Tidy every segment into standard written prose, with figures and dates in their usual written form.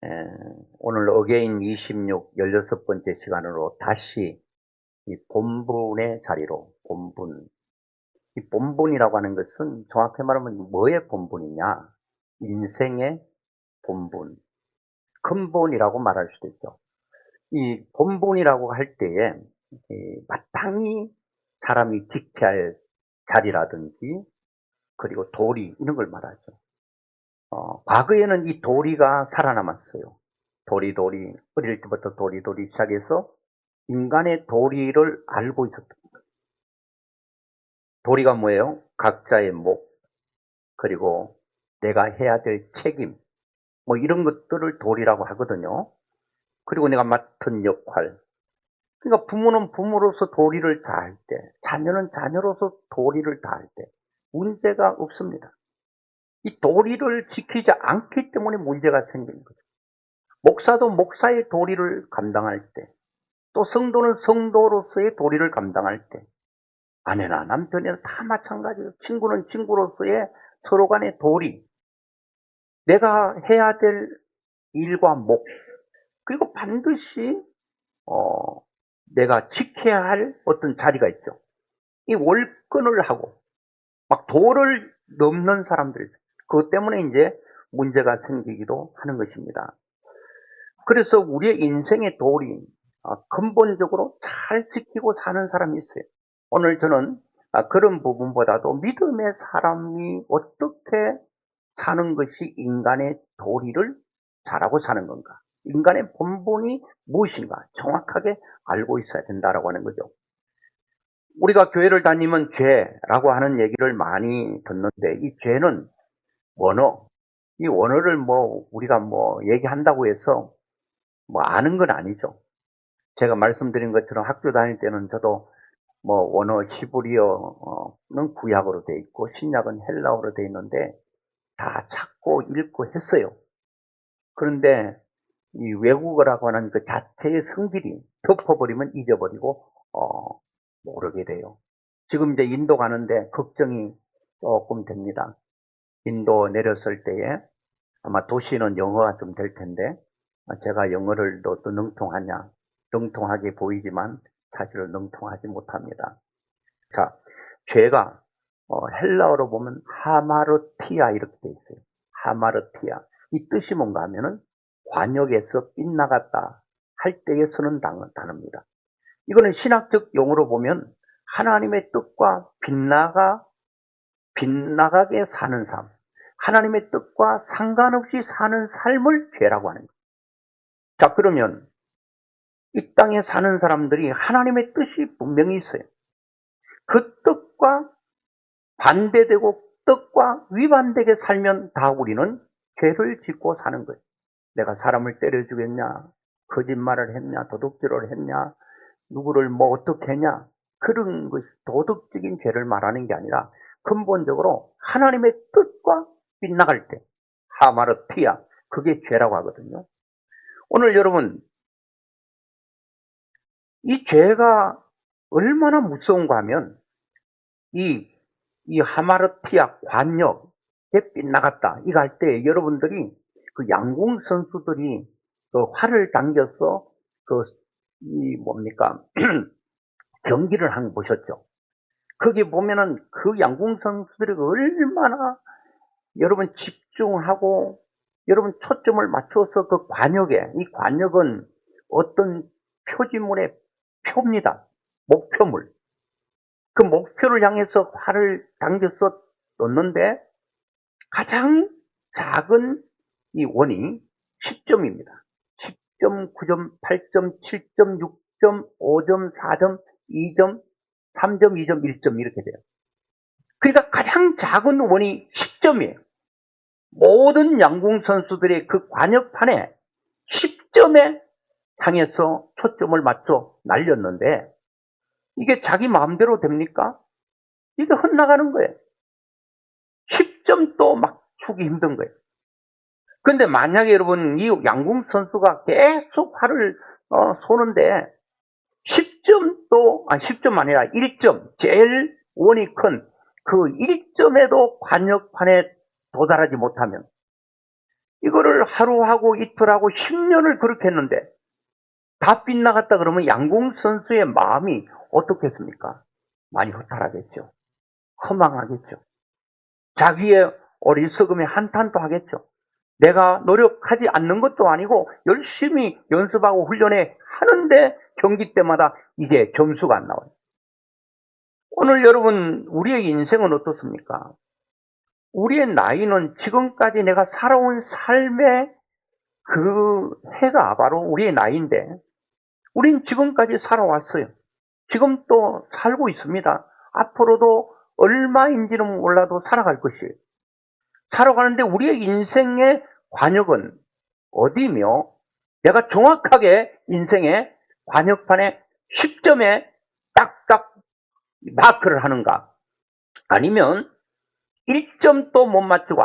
에, 오늘 어게인 26 16번째 시간으로 다시 이 본분의 자리로 이 본분이라고 하는 것은 정확히 말하면 뭐의 본분이냐? 인생의 본분, 근본이라고 말할 수도 있죠. 이 본분이라고 할 때에 마땅히 사람이 지켜야 할 자리라든지 그리고 도리 이런 걸 말하죠. 과거에는 이 도리가 살아남았어요. 도리 어릴 때부터 도리 시작해서 인간의 도리를 알고 있었던 거예요. 도리가 뭐예요? 각자의 목, 그리고 내가 해야 될 책임, 뭐 이런 것들을 도리라고 하거든요. 그리고 내가 맡은 역할. 그러니까 부모는 부모로서 도리를 다할 때, 자녀는 자녀로서 도리를 다할 때 문제가 없습니다. 이 도리를 지키지 않기 때문에 문제가 생기는 거죠. 목사도 목사의 도리를 감당할 때, 또 성도는 성도로서의 도리를 감당할 때, 아내나 남편이나 다 마찬가지예요. 친구는 친구로서의 서로 간의 도리, 내가 해야 될 일과 목, 그리고 반드시 내가 지켜야 할 어떤 자리가 있죠. 이 월권을 하고 막 도를 넘는 사람들, 그것 때문에 이제 문제가 생기기도 하는 것입니다. 그래서 우리의 인생의 도리, 근본적으로 잘 지키고 사는 사람이 있어요. 오늘 저는 그런 부분보다도 믿음의 사람이 어떻게 사는 것이 인간의 도리를 잘하고 사는 건가, 인간의 본분이 무엇인가 정확하게 알고 있어야 된다라고 하는 거죠. 우리가 교회를 다니면 죄라고 하는 얘기를 많이 듣는데, 이 죄는 원어, 이 원어를 뭐 우리가 뭐 얘기한다고 해서 뭐 아는 건 아니죠. 제가 말씀드린 것처럼 학교 다닐 때는 저도 뭐 원어 히브리어는 구약으로 돼 있고 신약은 헬라어로 돼 있는데 다 찾고 읽고 했어요. 그런데 이 외국어라고 하는 그 자체의 성질이 덮어버리면 잊어버리고 모르게 돼요. 지금 이제 인도 가는데 걱정이 조금 됩니다. 인도 내렸을 때에 아마 도시는 영어가 좀 될 텐데 제가 영어를 또 능통하냐? 능통하게 보이지만 사실은 능통하지 못합니다. 자, 죄가 헬라어로 보면 하마르티아 이렇게 돼 있어요. 하마르티아. 이 뜻이 뭔가 하면은 관역에서 빗나갔다 할 때에 쓰는 단어입니다. 이거는 신학적 용어로 보면 하나님의 뜻과 빗나가게 사는 삶, 하나님의 뜻과 상관없이 사는 삶을 죄라고 하는 거예요. 자, 그러면 이 땅에 사는 사람들이 하나님의 뜻이 분명히 있어요. 그 뜻과 반대되고 뜻과 위반되게 살면 다 우리는 죄를 짓고 사는 거예요. 내가 사람을 때려 주겠냐, 거짓말을 했냐, 도둑질을 했냐, 누구를 뭐 어떻게 했냐, 그런 것이 도덕적인 죄를 말하는 게 아니라 근본적으로 하나님의 뜻과 빗나갈 때, 하마르티아, 그게 죄라고 하거든요. 오늘 여러분, 이 죄가 얼마나 무서운가 하면 이 하마르티아 관역에 빗나갔다 이거 할 때 여러분들이 그 양궁 선수들이 그 활을 당겨서 그 이 뭡니까 경기를 한 거 보셨죠? 거기 보면은 그 양궁 선수들이 얼마나 여러분 집중하고 여러분 초점을 맞춰서 그 관역에, 이 관역은 어떤 표지물의 표입니다. 목표물. 그 목표를 향해서 활을 당겨서 놓는데 가장 작은 이 원이 10점입니다. 10점, 9점, 8점, 7점, 6점, 5점, 4점, 2점, 3점, 2점, 1점 이렇게 돼요. 그러니까 가장 작은 원이 10점이에요. 모든 양궁 선수들의 그 관역판에 10점에 향해서 초점을 맞춰 날렸는데 이게 자기 마음대로 됩니까? 이게 헛나가는 거예요. 10점도 맞추기 힘든 거예요. 근데 만약에 여러분 이 양궁 선수가 계속 활을 쏘는데 10점도 10점 아니라 1점, 제일 원이 큰 그 1점에도 관역판에 도달하지 못하면 이거를 하루하고 이틀하고 10년을 그렇게 했는데 다 빗나갔다 그러면 양궁 선수의 마음이 어떻겠습니까? 많이 허탈하겠죠. 허망하겠죠. 자기의 어리석음에 한탄도 하겠죠. 내가 노력하지 않는 것도 아니고 열심히 연습하고 훈련해 하는데 경기 때마다 이게 점수가 안 나와요. 오늘 여러분, 우리의 인생은 어떻습니까? 우리의 나이는 지금까지 내가 살아온 삶의 그 해가 바로 우리의 나이인데, 우린 지금까지 살아왔어요. 지금 또 살고 있습니다. 앞으로도 얼마인지는 몰라도 살아갈 것이에요. 살아가는데 우리의 인생의 관역은 어디며, 내가 정확하게 인생의 관역판에 10점에 딱딱 마크를 하는가? 아니면 1점도 못 맞추고,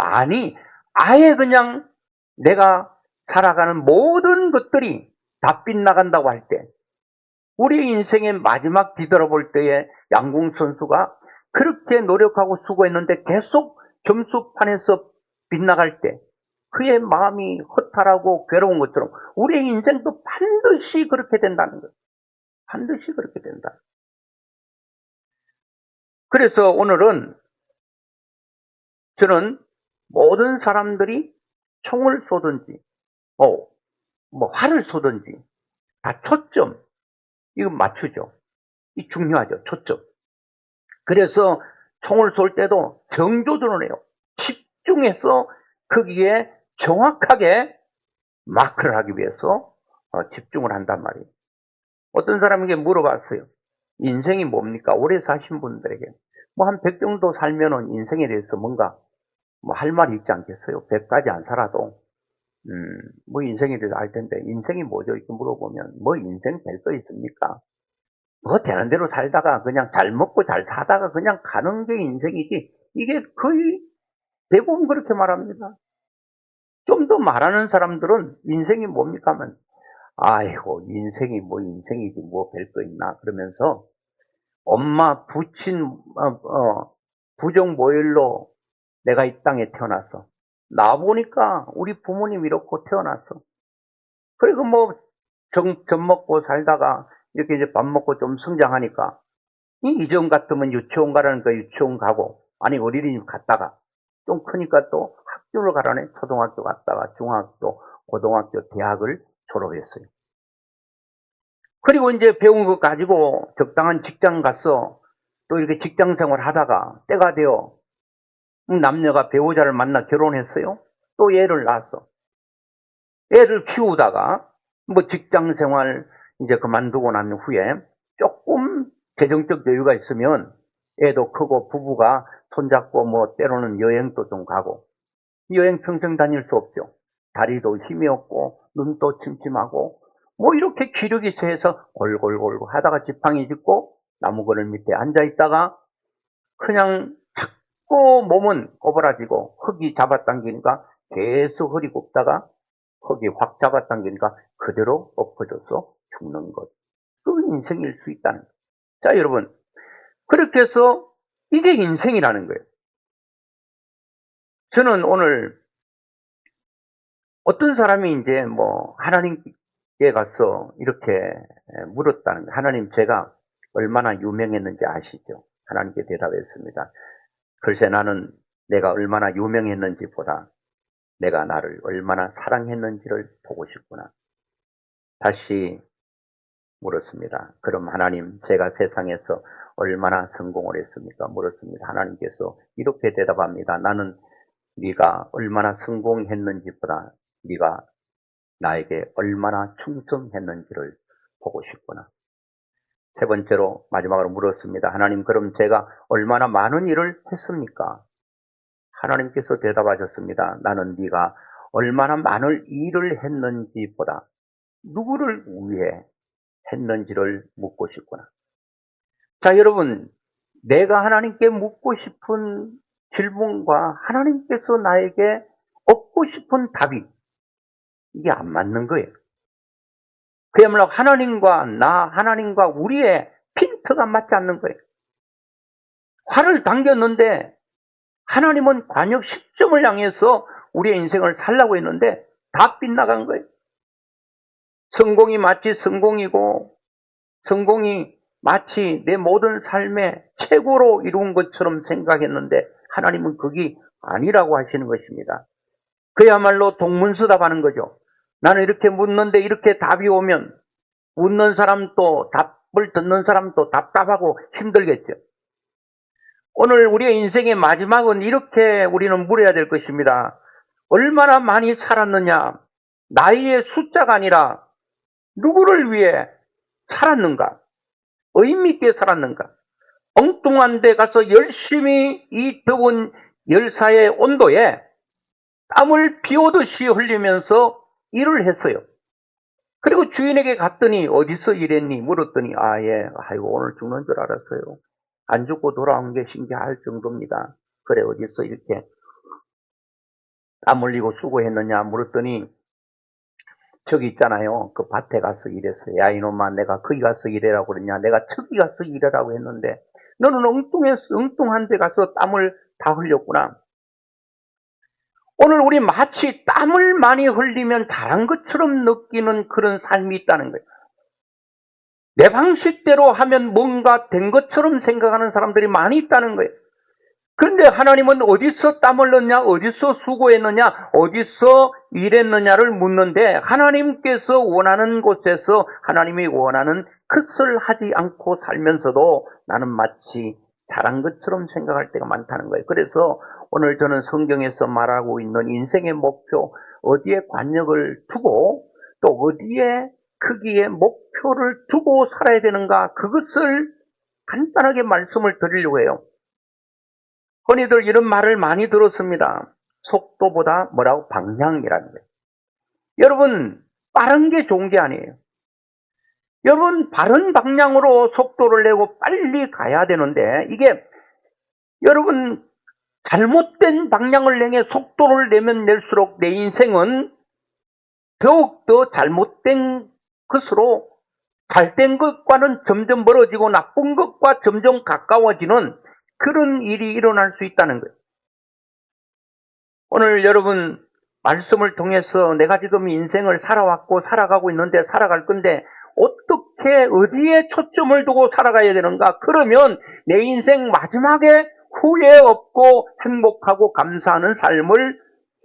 아예 그냥 내가 살아가는 모든 것들이 다 빗나간다고 할 때, 우리 인생의 마지막 뒤돌아볼 때에 양궁 선수가 그렇게 노력하고 수고했는데 계속 점수판에서 빗나갈 때 그의 마음이 허탈하고 괴로운 것처럼 우리의 인생도 반드시 그렇게 된다는 거예요. 반드시 그렇게 된다. 그래서 오늘은 저는 모든 사람들이 총을 쏘든지 활을 쏘든지 다 초점, 이거 맞추죠. 이 중요하죠. 초점. 그래서 총을 쏠 때도 정조준을 해요. 집중해서 거기에 정확하게 마크를 하기 위해서 집중을 한단 말이에요. 어떤 사람에게 물어봤어요. 인생이 뭡니까? 오래 사신 분들에게. 한 100 정도 살면은 인생에 대해서 뭔가 할 말이 있지 않겠어요? 100까지 안 살아도 인생에 대해서 알 텐데, 인생이 뭐죠? 이렇게 물어보면 인생 될 거 있습니까? 되는 대로 살다가 그냥 잘 먹고 잘 사다가 그냥 가는 게 인생이지. 이게 거의 대부분 그렇게 말합니다. 좀 더 말하는 사람들은 인생이 뭡니까 하면, 아이고 인생이 인생이지 별 거 있나 그러면서 엄마 부친 부정모일로 내가 이 땅에 태어났어. 나 보니까 우리 부모님 이렇고 태어났어. 그리고 젖 먹고 살다가 이렇게 이제 밥 먹고 좀 성장하니까 이전 같으면 유치원 가라는 거 유치원 가고, 아니 어린이집 갔다가 좀 크니까 또 학교를 가라네. 초등학교 갔다가 중학교, 고등학교, 대학을 졸업했어요. 그리고 이제 배운 거 가지고 적당한 직장 가서 또 이렇게 직장 생활 하다가 때가 되어 남녀가 배우자를 만나 결혼했어요. 또 애를 낳았어. 애를 키우다가 직장 생활 이제 그만두고 난 후에 조금 재정적 여유가 있으면 애도 크고 부부가 손잡고 때로는 여행도 좀 가고. 여행 평생 다닐 수 없죠. 다리도 힘이 없고 눈도 침침하고 이렇게 기력이 세서 골골골 하다가 지팡이 짚고 나무그늘 밑에 앉아 있다가 그냥 자꾸 몸은 꼬부라지고 흙이 잡아당기니까 계속 허리 굽다가 흙이 확 잡아당기니까 그대로 엎어져서 죽는 것. 그 인생일 수 있다는 거예요. 자, 여러분, 그렇게 해서 이게 인생이라는 거예요. 저는 오늘 어떤 사람이 이제 하나님께 가서 이렇게 물었다는 거예요. 하나님, 제가 얼마나 유명했는지 아시죠? 하나님께 대답했습니다. 글쎄, 나는 내가 얼마나 유명했는지 보다 내가 나를 얼마나 사랑했는지를 보고 싶구나. 다시 물었습니다. 그럼 하나님, 제가 세상에서 얼마나 성공을 했습니까? 물었습니다. 하나님께서 이렇게 대답합니다. 나는 네가 얼마나 성공했는지보다 네가 나에게 얼마나 충성했는지를 보고 싶구나. 세 번째로 마지막으로 물었습니다. 하나님, 그럼 제가 얼마나 많은 일을 했습니까? 하나님께서 대답하셨습니다. 나는 네가 얼마나 많은 일을 했는지보다 누구를 위해 했는지를 묻고 싶구나. 자, 여러분, 내가 하나님께 묻고 싶은 질문과 하나님께서 나에게 얻고 싶은 답이 이게 안 맞는 거예요. 그야말로 하나님과 우리의 핀트가 맞지 않는 거예요. 활을 당겼는데 하나님은 관역 10점을 향해서 우리의 인생을 살라고 했는데 다 빗나간 거예요. 성공이 마치 성공이고 성공이 마치 내 모든 삶의 최고로 이룬 것처럼 생각했는데 하나님은 그게 아니라고 하시는 것입니다. 그야말로 동문서답하는 거죠. 나는 이렇게 묻는데 이렇게 답이 오면 묻는 사람도 답을 듣는 사람도 답답하고 힘들겠죠. 오늘 우리의 인생의 마지막은 이렇게 우리는 물어야 될 것입니다. 얼마나 많이 살았느냐? 나이의 숫자가 아니라 누구를 위해 살았는가? 의미있게 살았는가? 엉뚱한 데 가서 열심히 이 더운 열사의 온도에 땀을 비오듯이 흘리면서 일을 했어요. 그리고 주인에게 갔더니 어디서 일했니? 물었더니 아이고 오늘 죽는 줄 알았어요. 안 죽고 돌아온 게 신기할 정도입니다. 그래 어디서 이렇게 땀 흘리고 수고했느냐 물었더니 저기 있잖아요. 그 밭에 가서 일했어요. 야 이놈아 내가 거기 가서 일해라고 그랬냐. 내가 저기 가서 일하라고 했는데 너는 엉뚱한 데 가서 땀을 다 흘렸구나. 오늘 우리 마치 땀을 많이 흘리면 잘한 것처럼 느끼는 그런 삶이 있다는 거예요. 내 방식대로 하면 뭔가 된 것처럼 생각하는 사람들이 많이 있다는 거예요. 그런데 하나님은 어디서 땀 흘렸냐, 어디서 수고했느냐, 어디서 일했느냐를 묻는데 하나님께서 원하는 곳에서 하나님이 원하는 그것을 하지 않고 살면서도 나는 마치 잘한 것처럼 생각할 때가 많다는 거예요. 그래서 오늘 저는 성경에서 말하고 있는 인생의 목표, 어디에 관역을 두고 또 어디에 크기의 목표를 두고 살아야 되는가, 그것을 간단하게 말씀을 드리려고 해요. 흔히들 이런 말을 많이 들었습니다. 속도보다 방향이라는 거예요. 여러분, 빠른 게 좋은 게 아니에요. 여러분, 바른 방향으로 속도를 내고 빨리 가야 되는데 이게 여러분 잘못된 방향을 향해 속도를 내면 낼수록 내 인생은 더욱더 잘못된 것으로 잘된 것과는 점점 멀어지고 나쁜 것과 점점 가까워지는 그런 일이 일어날 수 있다는 거예요. 오늘 여러분 말씀을 통해서 내가 지금 인생을 살아왔고 살아가고 있는데 살아갈 건데 어떻게 어디에 초점을 두고 살아가야 되는가? 그러면 내 인생 마지막에 후회 없고 행복하고 감사하는 삶을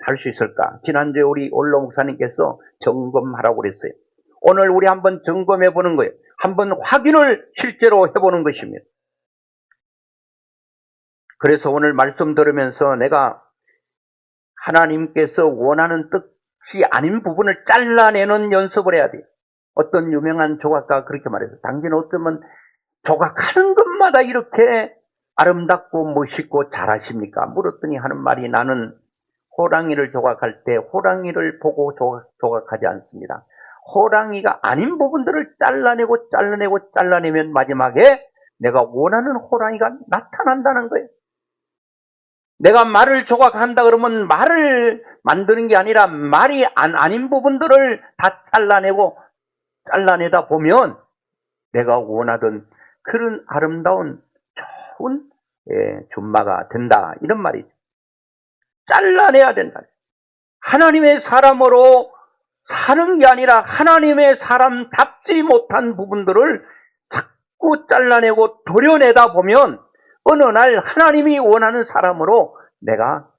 살 수 있을까? 지난주에 우리 올로 목사님께서 점검하라고 그랬어요. 오늘 우리 한번 점검해 보는 거예요. 한번 확인을 실제로 해보는 것입니다. 그래서 오늘 말씀 들으면서 내가 하나님께서 원하는 뜻이 아닌 부분을 잘라내는 연습을 해야 돼요. 어떤 유명한 조각가가 그렇게 말해서 당신 어쩌면 조각하는 것마다 이렇게 아름답고 멋있고 잘하십니까? 물었더니 하는 말이 나는 호랑이를 조각할 때 호랑이를 보고 조각하지 않습니다. 호랑이가 아닌 부분들을 잘라내면 마지막에 내가 원하는 호랑이가 나타난다는 거예요. 내가 말을 조각한다 그러면 말을 만드는 게 아니라 말이 아닌 부분들을 다 잘라내다 보면 내가 원하던 그런 아름다운 좋은 준마가 된다. 이런 말이죠. 잘라내야 된다. 하나님의 사람으로 사는 게 아니라 하나님의 사람답지 못한 부분들을 자꾸 잘라내고 도려내다 보면 어느 날 하나님이 원하는 사람으로 내가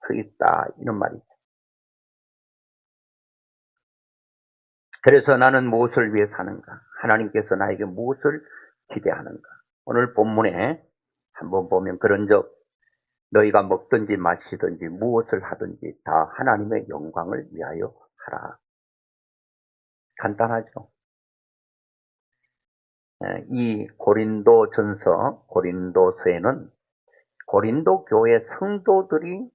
서 있다. 이런 말이죠. 그래서 나는 무엇을 위해 사는가? 하나님께서 나에게 무엇을 기대하는가? 오늘 본문에 한번 보면 그런즉 너희가 먹든지 마시든지 무엇을 하든지 다 하나님의 영광을 위하여 하라. 간단하죠. 이 고린도서에는 고린도 교회 성도들이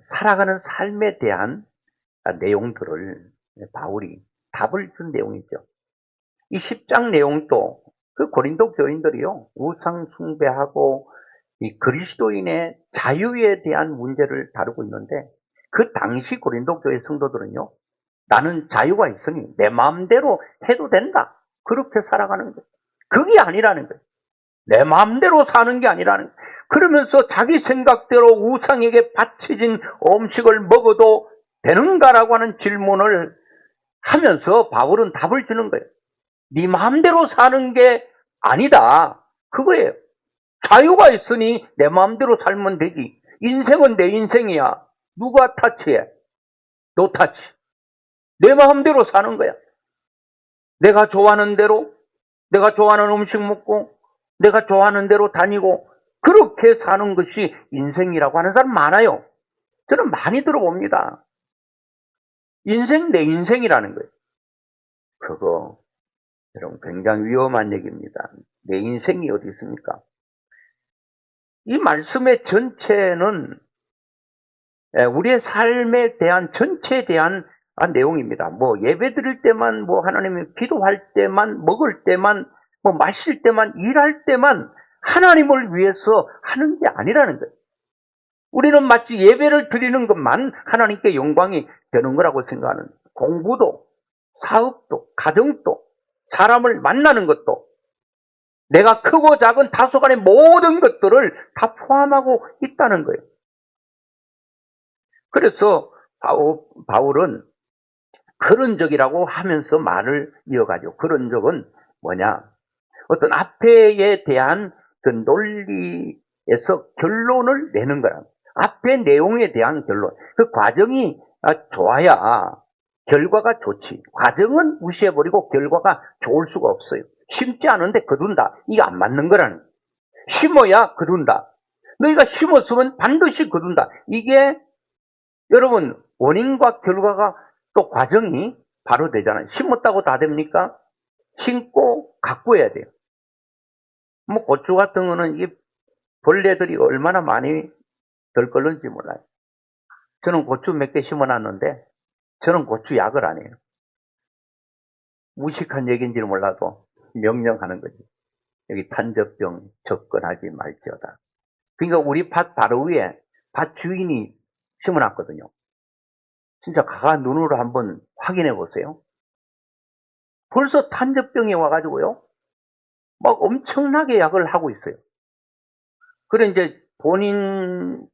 살아가는 삶에 대한 내용들을 바울이 답을 준 내용이죠. 이 10장 내용도 그 고린도 교인들이요, 우상 숭배하고 이 그리스도인의 자유에 대한 문제를 다루고 있는데 그 당시 고린도 교회 성도들은요, 나는 자유가 있으니 내 마음대로 해도 된다. 그렇게 살아가는 거예요. 그게 아니라는 거예요. 내 마음대로 사는 게 아니라는 거예요. 그러면서 자기 생각대로 우상에게 바쳐진 음식을 먹어도 되는가라고 하는 질문을 하면서 바울은 답을 주는 거예요. 네 마음대로 사는 게 아니다. 그거예요. 자유가 있으니 내 마음대로 살면 되지. 인생은 내 인생이야. 누가 타치해? 너 타치. 내 마음대로 사는 거야. 내가 좋아하는 대로, 내가 좋아하는 음식 먹고, 내가 좋아하는 대로 다니고, 그렇게 사는 것이 인생이라고 하는 사람 많아요. 저는 많이 들어봅니다. 인생 내 인생이라는 거예요. 그거 여러분 굉장히 위험한 얘기입니다. 내 인생이 어디 있습니까? 이 말씀의 전체는 우리의 삶에 대한 전체에 대한 내용입니다. 뭐 예배 드릴 때만, 뭐 하나님이 기도할 때만, 먹을 때만, 뭐 마실 때만, 일할 때만 하나님을 위해서 하는 게 아니라는 거예요. 우리는 마치 예배를 드리는 것만 하나님께 영광이 되는 거라고 생각하는, 공부도, 사업도, 가정도, 사람을 만나는 것도, 내가 크고 작은 다소간의 모든 것들을 다 포함하고 있다는 거예요. 그래서 바울은 그런 적이라고 하면서 말을 이어가죠. 그런 적은 뭐냐? 어떤 앞에에 대한 그 논리에서 결론을 내는 거야. 앞의 내용에 대한 결론. 그 과정이 좋아야 결과가 좋지. 과정은 무시해버리고 결과가 좋을 수가 없어요. 심지 않은데 거둔다. 이게 안 맞는 거라는. 심어야 거둔다. 너희가 심었으면 반드시 거둔다. 이게 여러분 원인과 결과가 또 과정이 바로 되잖아요. 심었다고 다 됩니까? 심고 가꾸어야 돼요. 뭐 고추 같은 거는 이 벌레들이 얼마나 많이 덜 끓는지 몰라요. 저는 고추 몇 개 심어놨는데 저는 고추 약을 안 해요. 무식한 얘기인지는 몰라도 명령하는 거지. 여기 탄저병 접근하지 말지어다. 그러니까 우리 밭 바로 위에 밭 주인이 심어놨거든요. 진짜 가가 눈으로 한번 확인해 보세요. 벌써 탄저병이 와가지고요. 막 엄청나게 약을 하고 있어요. 그래 이제 본인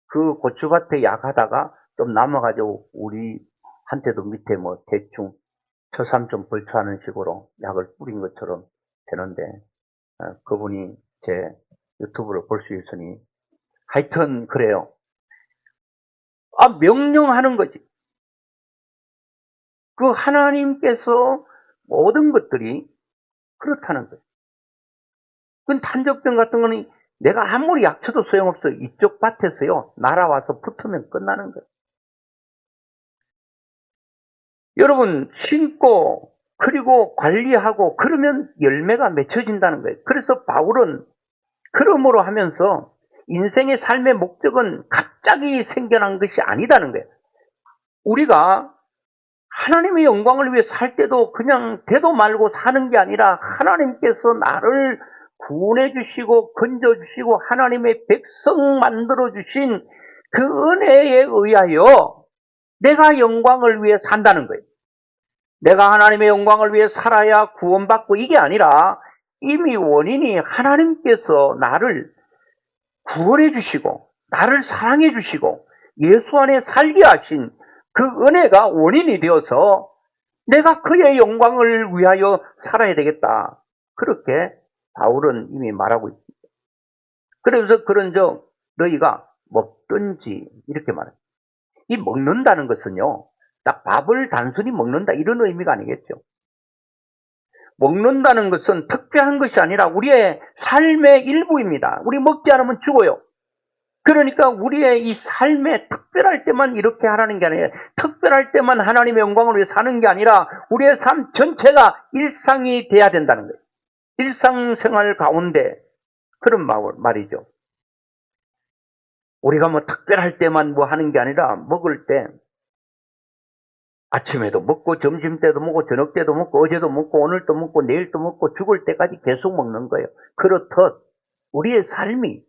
그 고추밭에 약하다가 좀 남아가지고 우리한테도 밑에 뭐 대충 처삼 좀 벌초하는 식으로 약을 뿌린 것처럼 되는데 그분이 제 유튜브를 볼 수 있으니 하여튼 그래요. 명령하는 거지. 그 하나님께서 모든 것들이 그렇다는 거예요. 그 탄저병 같은 거는 내가 아무리 약쳐도 소용없어요. 이쪽 밭에서요. 날아와서 붙으면 끝나는 거예요. 여러분 심고 그리고 관리하고 그러면 열매가 맺혀진다는 거예요. 그래서 바울은 그러므로 하면서 인생의 삶의 목적은 갑자기 생겨난 것이 아니다는 거예요. 우리가 하나님의 영광을 위해 살 때도 그냥 되도 말고 사는 게 아니라 하나님께서 나를 구원해 주시고 건져 주시고 하나님의 백성 만들어 주신 그 은혜에 의하여 내가 영광을 위해 산다는 거예요. 내가 하나님의 영광을 위해 살아야 구원받고 이게 아니라 이미 원인이 하나님께서 나를 구원해 주시고 나를 사랑해 주시고 예수 안에 살게 하신 그 은혜가 원인이 되어서 내가 그의 영광을 위하여 살아야 되겠다. 그렇게 바울은 이미 말하고 있습니다. 그래서 그런즉 너희가 먹든지 이렇게 말해요. 이 먹는다는 것은요. 딱 밥을 단순히 먹는다 이런 의미가 아니겠죠. 먹는다는 것은 특별한 것이 아니라 우리의 삶의 일부입니다. 우리 먹지 않으면 죽어요. 그러니까 우리의 이 삶에 특별할 때만 이렇게 하라는 게 아니라 특별할 때만 하나님의 영광을 위해 사는 게 아니라 우리의 삶 전체가 일상이 돼야 된다는 거예요. 일상생활 가운데 그런 말이죠. 우리가 뭐 특별할 때만 뭐 하는 게 아니라 먹을 때 아침에도 먹고 점심 때도 먹고 저녁 때도 먹고 어제도 먹고 오늘도 먹고 내일도 먹고 죽을 때까지 계속 먹는 거예요. 그렇듯 우리의 삶이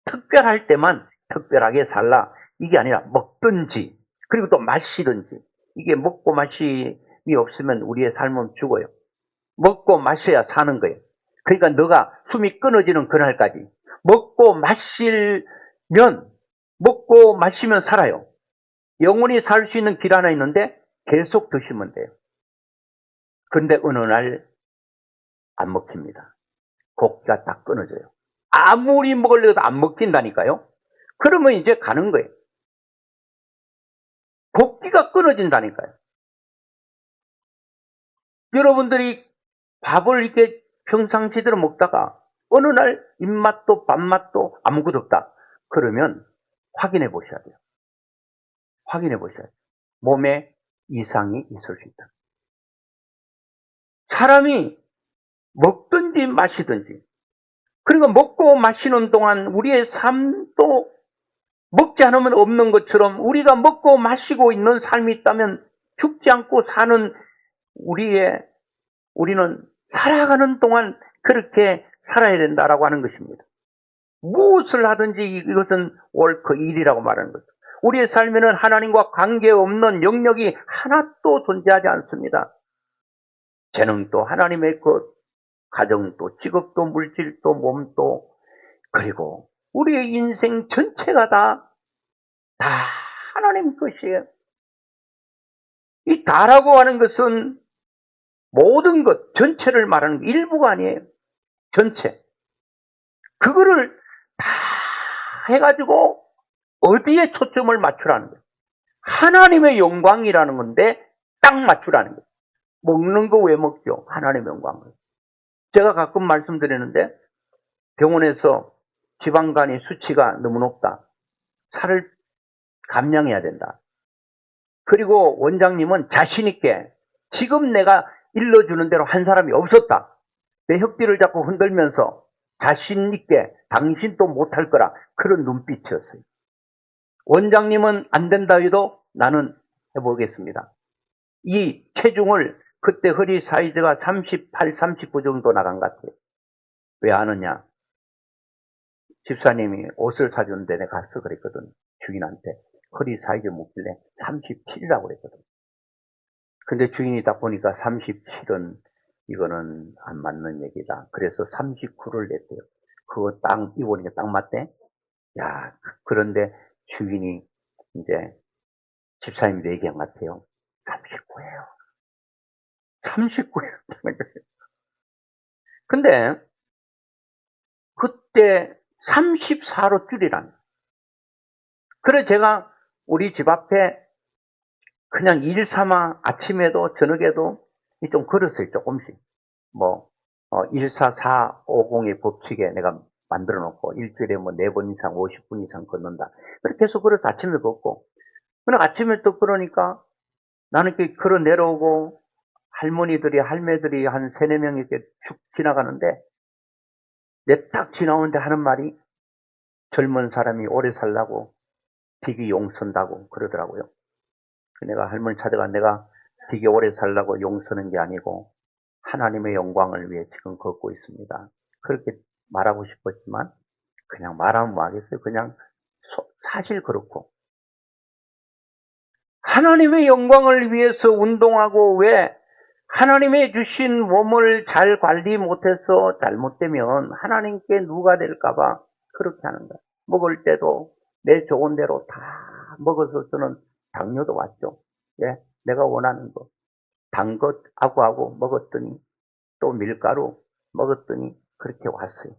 특별할 때만 특별하게 살라. 이게 아니라 먹든지 그리고 또 마시든지 이게 먹고 마심이 없으면 우리의 삶은 죽어요. 먹고 마셔야 사는 거예요. 그러니까 너가 숨이 끊어지는 그날까지 먹고 마시면 살아요. 영원히 살 수 있는 길 하나 있는데 계속 드시면 돼요. 그런데 어느 날 안 먹힙니다. 고기가 딱 끊어져요. 아무리 먹으려도 안 먹힌다니까요. 그러면 이제 가는 거예요. 고기가 끊어진다니까요. 여러분들이 밥을 이렇게 평상시대로 먹다가 어느 날 입맛도 밥맛도 아무것도 없다. 그러면 확인해 보셔야 돼요. 확인해 보셔야 돼요. 몸에 이상이 있을 수 있다. 사람이 먹든지 마시든지, 그리고 먹고 마시는 동안 우리의 삶도 먹지 않으면 없는 것처럼 우리가 먹고 마시고 있는 삶이 있다면 죽지 않고 사는 우리는 살아가는 동안 그렇게 살아야 된다라고 하는 것입니다. 무엇을 하든지 이것은 월크 일이라고 말하는 거죠. 우리의 삶에는 하나님과 관계없는 영역이 하나도 존재하지 않습니다. 재능도 하나님의 것, 가정도, 직업도, 물질도, 몸도, 그리고 우리의 인생 전체가 다 하나님 것이에요. 이 다라고 하는 것은 모든 것, 전체를 말하는 게 일부가 아니에요. 전체. 그거를 다 해가지고 어디에 초점을 맞추라는 거예요. 하나님의 영광이라는 건데 딱 맞추라는 거예요. 먹는 거 왜 먹죠? 하나님의 영광을. 제가 가끔 말씀드리는데 병원에서 지방간이 수치가 너무 높다. 살을 감량해야 된다. 그리고 원장님은 자신있게 지금 내가 일러주는 대로 한 사람이 없었다. 내 혁비를 자꾸 흔들면서 자신있게 당신도 못할 거라 그런 눈빛이었어요. 원장님은 안 된다 해도 나는 해보겠습니다. 이 체중을 그때 허리 사이즈가 38, 39 정도 나간 것 같아요. 왜 아느냐? 집사님이 옷을 사주는데 내가 가서 그랬거든. 주인한테 허리 사이즈 묻길래 37이라고 그랬거든. 근데 주인이 딱 보니까 37은 이거는 안 맞는 얘기다. 그래서 39를 냈대요. 그거 딱 입어보니까 딱 맞대. 야, 그런데 주인이 이제 집사님이 얘기한 것 같아요. 39예요. 39예요. 근데 그때 34로 줄이라는. 그래 제가 우리 집 앞에 그냥 일 삼아 아침에도 저녁에도 좀 걸었어요. 조금씩. 14450의 법칙에 내가 만들어 놓고 일주일에 4번 이상 50분 이상 걷는다. 그렇게 해서 걸어서 아침에 걷고. 그러나 아침에 또 그러니까 나는 이렇게 걸어 내려오고 할매들이 한 3, 4명 이렇게 쭉 지나가는데 내 딱 지나오는데 하는 말이 젊은 사람이 오래 살라고 되게 용선다고 그러더라고요. 내가 할머니 찾아가 내가 되게 오래 살라고 용서는 게 아니고 하나님의 영광을 위해 지금 걷고 있습니다. 그렇게 말하고 싶었지만 그냥 말하면 뭐 하겠어요. 그냥 사실 그렇고 하나님의 영광을 위해서 운동하고 왜 하나님의 주신 몸을 잘 관리 못해서 잘못되면 하나님께 누가 될까봐 그렇게 하는 거야. 먹을 때도 내 좋은 대로 다 먹어서 저는 당뇨도 왔죠. 예, 내가 원하는 거. 단 것 아구아구 먹었더니 또 밀가루 먹었더니 그렇게 왔어요.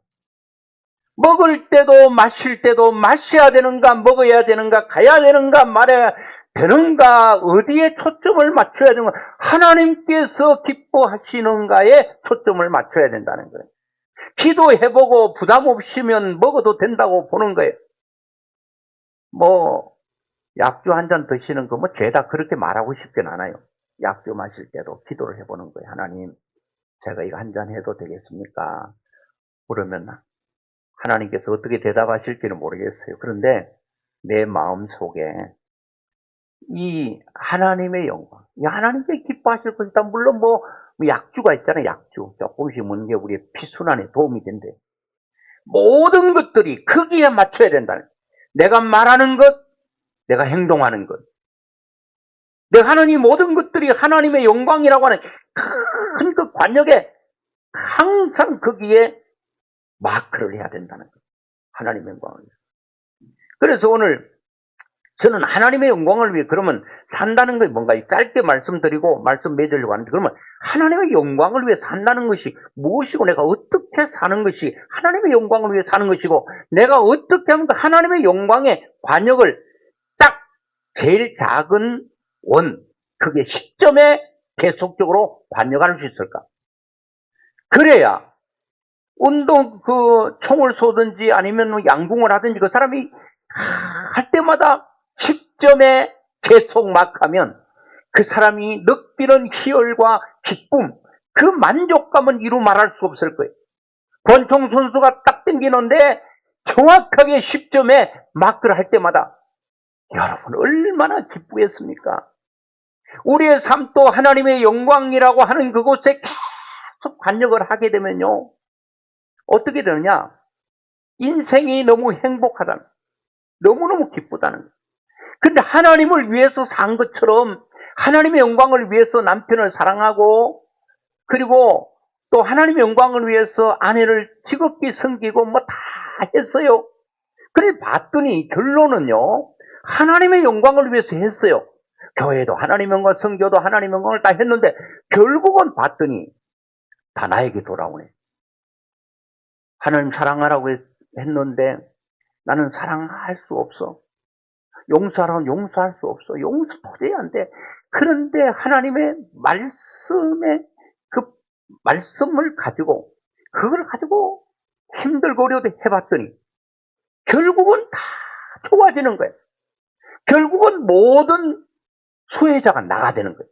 먹을 때도 마실 때도 마셔야 되는가 먹어야 되는가 가야 되는가 말해야 되는가 어디에 초점을 맞춰야 되는가 하나님께서 기뻐하시는가에 초점을 맞춰야 된다는 거예요. 기도해보고 부담 없이면 먹어도 된다고 보는 거예요. 약주 한 잔 드시는 거 죄다 그렇게 말하고 싶진 않아요. 약주 마실 때도 기도를 해보는 거예요. 하나님 제가 이거 한 잔 해도 되겠습니까? 그러면 하나님께서 어떻게 대답하실지는 모르겠어요. 그런데 내 마음 속에 이 하나님의 영광, 이 하나님께 기뻐하실 것이다. 물론 약주가 있잖아요. 약주. 조금씩 먹는 게 우리의 피순환에 도움이 된대. 모든 것들이 거기에 맞춰야 된다. 내가 말하는 것, 내가 행동하는 것. 내가 하는 이 모든 것들이 하나님의 영광이라고 하는 큰 그 관역에 항상 거기에 마크를 해야 된다는 것. 하나님의 영광을 위해. 그래서 오늘 저는 하나님의 영광을 위해 그러면 산다는 게 뭔가 짧게 말씀드리고 말씀 맺으려고 하는데, 그러면 하나님의 영광을 위해 산다는 것이 무엇이고, 내가 어떻게 사는 것이 하나님의 영광을 위해 사는 것이고, 내가 어떻게 하면 하나님의 영광의 관역을 딱 제일 작은 그게 시점에 계속적으로 관여할 수 있을까? 그래야 총을 쏘든지 아니면 양궁을 하든지 그 사람이 할 때마다 시점에 계속 막 하면 그 사람이 느끼는 희열과 기쁨, 그 만족감은 이루 말할 수 없을 거예요. 권총 선수가 딱 땡기는데 정확하게 시점에 마크를 할 때마다 여러분 얼마나 기쁘겠습니까? 우리의 삶도 하나님의 영광이라고 하는 그곳에 계속 관역을 하게 되면요, 어떻게 되느냐? 인생이 너무 행복하다는, 너무너무 기쁘다는 거예요. 근데 하나님을 위해서 산 것처럼 하나님의 영광을 위해서 남편을 사랑하고, 그리고 또 하나님의 영광을 위해서 아내를 지극히 섬기고 뭐 다 했어요. 그래 봤더니 결론은요, 하나님의 영광을 위해서 했어요. 교회도 하나님의 영광, 선교도 하나님의 영광을 다 했는데 결국은 봤더니 다 나에게 돌아오네. 하나님 사랑하라고 했는데 나는 사랑할 수 없어. 용서하라고 용서할 수 없어. 용서 도저히 안 돼. 그런데 하나님의 그 말씀을 가지고, 그걸 가지고 힘들고 어려도 해봤더니 결국은 다 좋아지는 거예요. 결국은 모든 수혜자가 나가 되는 거예요.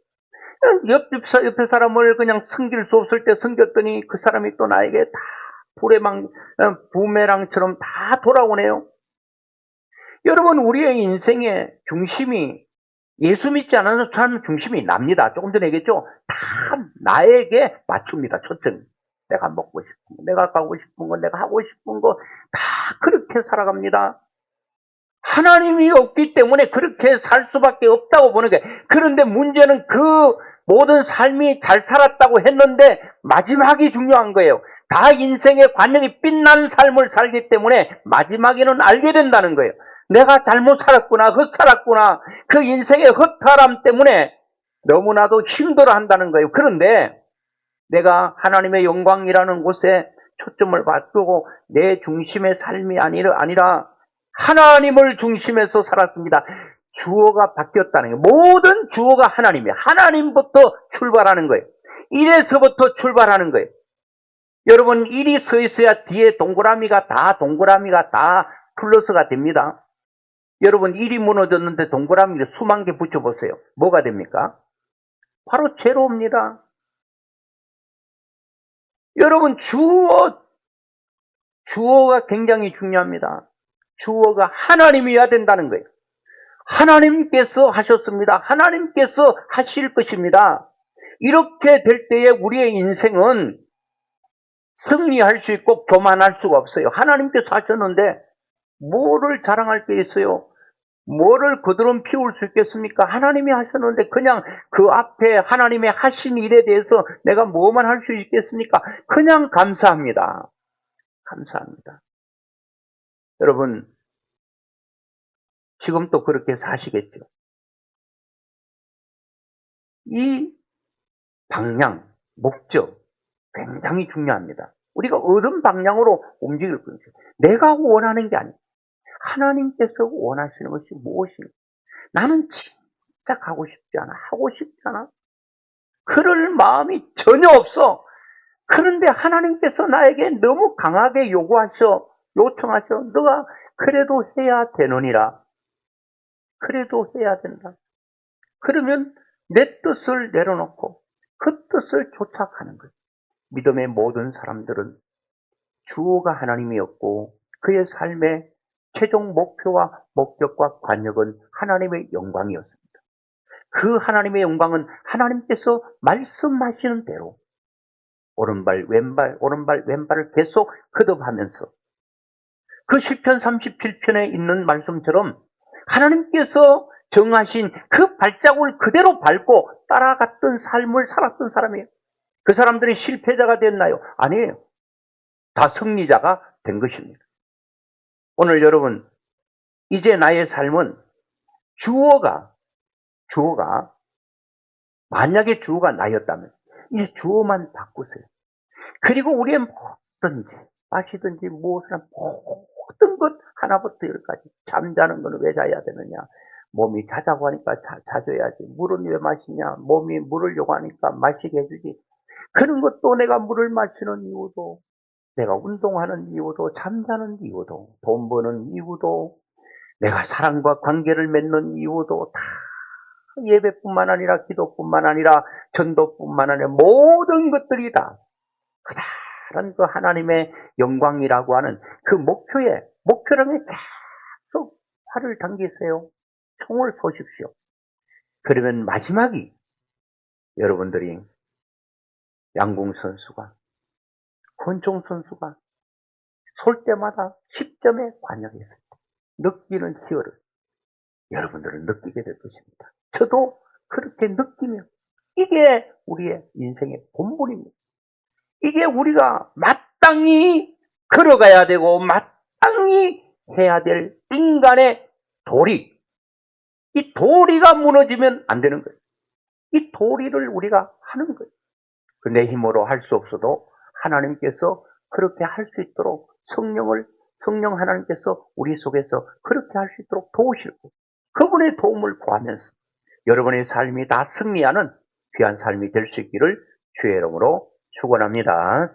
옆에 사람을 그냥 섬길 수 없을 때 섬겼더니 그 사람이 또 나에게 다 부메랑처럼 다 돌아오네요. 여러분, 우리의 인생의 중심이 예수 믿지 않는 사람 중심이 납니다. 조금 전에 얘기했죠? 다 나에게 맞춥니다. 초점이. 내가 먹고 싶은 거, 내가 가고 싶은 거, 내가 하고 싶은 거 다 그렇게 살아갑니다. 하나님이 없기 때문에 그렇게 살 수밖에 없다고 보는 거예요. 그런데 문제는 그 모든 삶이 잘 살았다고 했는데 마지막이 중요한 거예요. 다 인생의 관념이 빛나는 삶을 살기 때문에 마지막에는 알게 된다는 거예요. 내가 잘못 살았구나, 헛살았구나. 그 인생의 허탈함 때문에 너무나도 힘들어 한다는 거예요. 그런데 내가 하나님의 영광이라는 곳에 초점을 맞추고 내 중심의 삶이 아니라 하나님을 중심에서 살았습니다. 주어가 바뀌었다는 거예요. 모든 주어가 하나님이에요. 하나님부터 출발하는 거예요. 1에서부터 출발하는 거예요. 여러분, 1이 서 있어야 뒤에 동그라미가 다 플러스가 됩니다. 여러분, 1이 무너졌는데 동그라미를 수만 개 붙여보세요. 뭐가 됩니까? 바로 제로입니다. 여러분, 주어가 굉장히 중요합니다. 주어가 하나님이어야 된다는 거예요. 하나님께서 하셨습니다. 하나님께서 하실 것입니다. 이렇게 될 때에 우리의 인생은 승리할 수 있고 교만할 수가 없어요. 하나님께서 하셨는데 뭐를 자랑할 게 있어요? 뭐를 거드름 피울 수 있겠습니까? 하나님이 하셨는데 그냥 그 앞에 하나님의 하신 일에 대해서 내가 뭐만 할 수 있겠습니까? 그냥 감사합니다. 감사합니다. 여러분, 지금 또 그렇게 사시겠죠? 이 방향, 목적 굉장히 중요합니다. 우리가 어떤 방향으로 움직일 건지, 내가 원하는 게 아니에요. 하나님께서 원하시는 것이 무엇입니까? 나는 진짜 가고 싶지 않아, 하고 싶지 않아, 그럴 마음이 전혀 없어. 그런데 하나님께서 나에게 너무 강하게 요청하셔. 너가 그래도 해야 되느니라. 그래도 해야 된다. 그러면 내 뜻을 내려놓고 그 뜻을 쫓아가는 거예요. 믿음의 모든 사람들은 주어가 하나님이었고 그의 삶의 최종 목표와 목적과 관역은 하나님의 영광이었습니다. 그 하나님의 영광은 하나님께서 말씀하시는 대로 오른발 왼발 오른발 왼발을 계속 거듭하면서 그 시편 37편에 있는 말씀처럼 하나님께서 정하신 그 발자국을 그대로 밟고 따라갔던 삶을 살았던 사람이에요. 그 사람들이 실패자가 됐나요? 아니에요. 다 승리자가 된 것입니다. 오늘 여러분, 이제 나의 삶은 주어가 만약에 주어가 나였다면 이 주어만 바꾸세요. 그리고 우리의 뭐든지 마시든지 무엇이나 모든 것 하나부터 열까지, 잠자는 건 왜 자야 되느냐, 몸이 자자고 하니까 자줘야지, 물은 왜 마시냐, 몸이 물을 요구하니까 마시게 해주지. 그런 것도 내가 물을 마시는 이유도, 내가 운동하는 이유도, 잠자는 이유도, 돈 버는 이유도, 내가 사랑과 관계를 맺는 이유도 다 예배뿐만 아니라 기도뿐만 아니라 전도뿐만 아니라 모든 것들이 다 그다란 그 하나님의 영광이라고 하는 그 목표랑에 계속 활을 당기세요. 총을 쏘십시오. 그러면 마지막이 여러분들이 양궁 선수가, 권총 선수가 쏠 때마다 10점에 관여했을 때 느끼는 희열을 여러분들은 느끼게 될 것입니다. 저도 그렇게 느끼며, 이게 우리의 인생의 본분입니다. 이게 우리가 마땅히 걸어가야 되고 마땅히 해야 될 인간의 도리, 이 도리가 무너지면 안 되는 거예요. 이 도리를 우리가 하는 거예요. 내 힘으로 할 수 없어도 하나님께서 그렇게 할 수 있도록 성령 하나님께서 우리 속에서 그렇게 할 수 있도록 도우시고, 그분의 도움을 구하면서 여러분의 삶이 다 승리하는 귀한 삶이 될 수 있기를 주의 이름으로 축원합니다.